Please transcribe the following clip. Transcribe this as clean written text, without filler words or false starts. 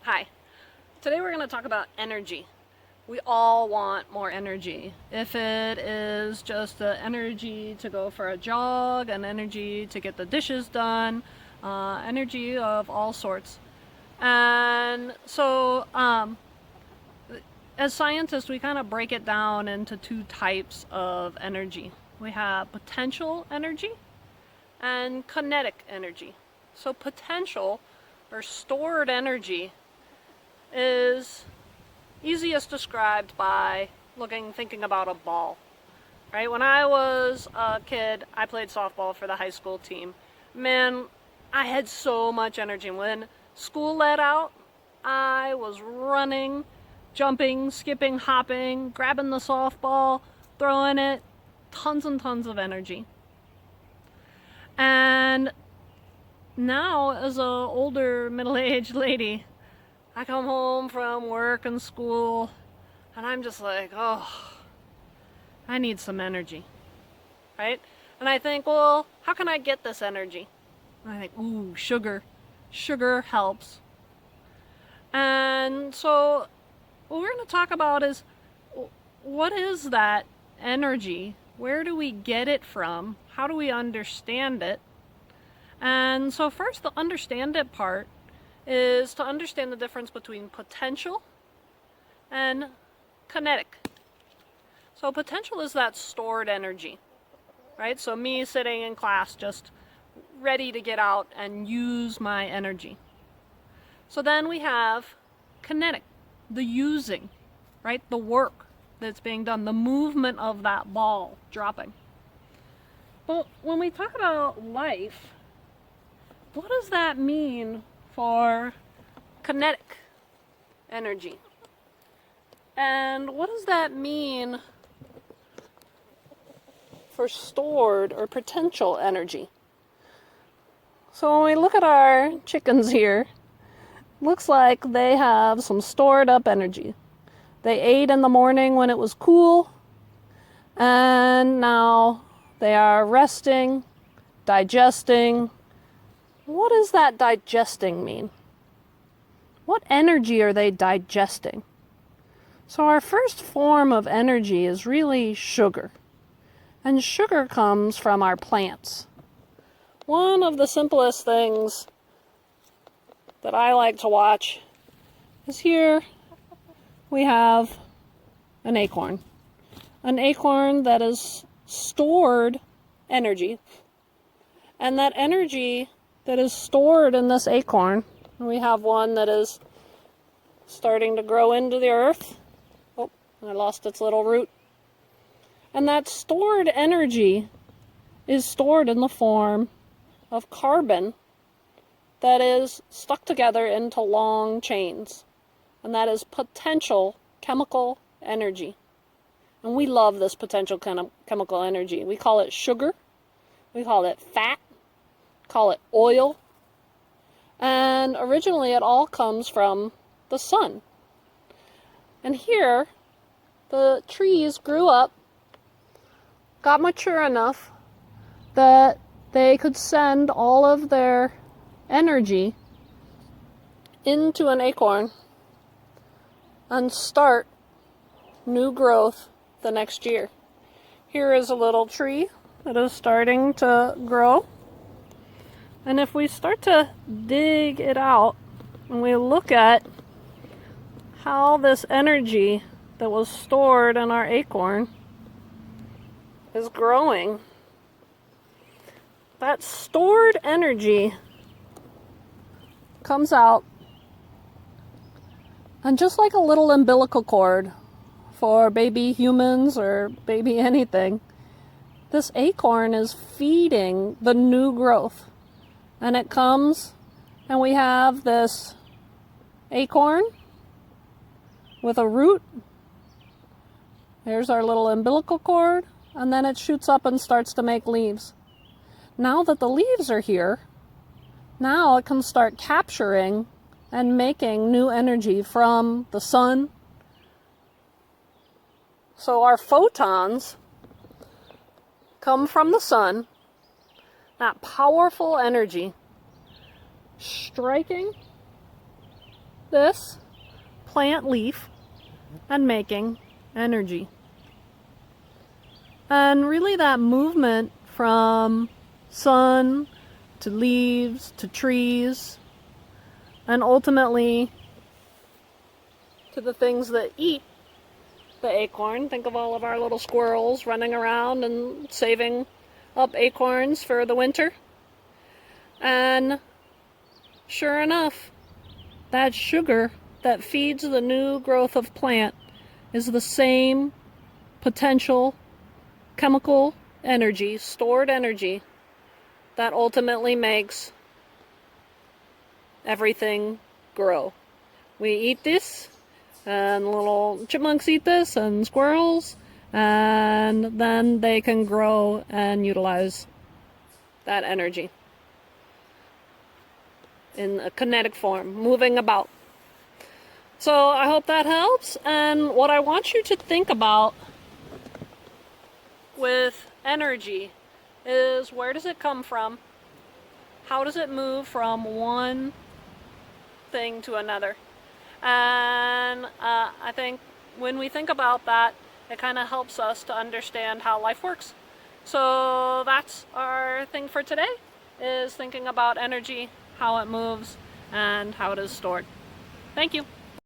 Hi. Today we're going to talk about energy. We all want more energy. If it is just the energy to go for a jog, an energy to get the dishes done, energy of all sorts. And so, as scientists, we kind of break it down into two types of energy. We have potential energy and kinetic energy. So potential, or stored energy, is easiest described by thinking about a ball, right? When I was a kid, I played softball for the high school team. Man, I had so much energy. When school let out, I was running, jumping, skipping, hopping, grabbing the softball, throwing it, tons and tons of energy. And now, as an older middle-aged lady, I come home from work and school, and I'm just like, oh, I need some energy, right? And I think, well, how can I get this energy? And I think, ooh, sugar. Sugar helps. And so what we're going to talk about is, what is that energy? Where do we get it from? How do we understand it? And so first, the understand it part is to understand the difference between potential and kinetic. So potential is that stored energy, right? So me sitting in class just ready to get out and use my energy. So then we have kinetic, the using, right? The work that's being done, the movement of that ball dropping. But when we talk about life, what does that mean for kinetic energy? And what does that mean for stored or potential energy? So when we look at our chickens here, looks like they have some stored up energy. They ate in the morning when it was cool, and now they are resting, digesting. What does that digesting mean? What energy are they digesting? So our first form of energy is really sugar. And sugar comes from our plants. One of the simplest things that I like to watch is here we have an acorn. An acorn that is stored energy. And that energy that is stored in this acorn, we have one that is starting to grow into the earth. Oh, I lost its little root. And that stored energy is stored in the form of carbon that is stuck together into long chains. And that is potential chemical energy. And we love this potential chemical energy. We call it sugar. We call it fat. Call it oil. And originally it all comes from the sun. And here, the trees grew up, got mature enough that they could send all of their energy into an acorn and start new growth the next year. Here is a little tree that is starting to grow. And if we start to dig it out and we look at how this energy that was stored in our acorn is growing, that stored energy comes out, and just like a little umbilical cord for baby humans or baby anything, this acorn is feeding the new growth. And it comes, and we have this acorn with a root. Here's our little umbilical cord, and then it shoots up and starts to make leaves. Now that the leaves are here, now it can start capturing and making new energy from the sun. So our photons come from the sun, that powerful energy striking this plant leaf and making energy. And really that movement from sun to leaves to trees and ultimately to the things that eat the acorn. Think of all of our little squirrels running around and saving up acorns for the winter. And sure enough, that sugar that feeds the new growth of plant is the same potential chemical energy, stored energy, that ultimately makes everything grow. We eat this, and little chipmunks eat this, and squirrels, and then they can grow and utilize that energy in a kinetic form, moving about. So I hope that helps. And what I want you to think about with energy is, where does it come from? How does it move from one thing to another? And I think when we think about that, it kind of helps us to understand how life works. So that's our thing for today, is thinking about energy, how it moves, and how it is stored. Thank you.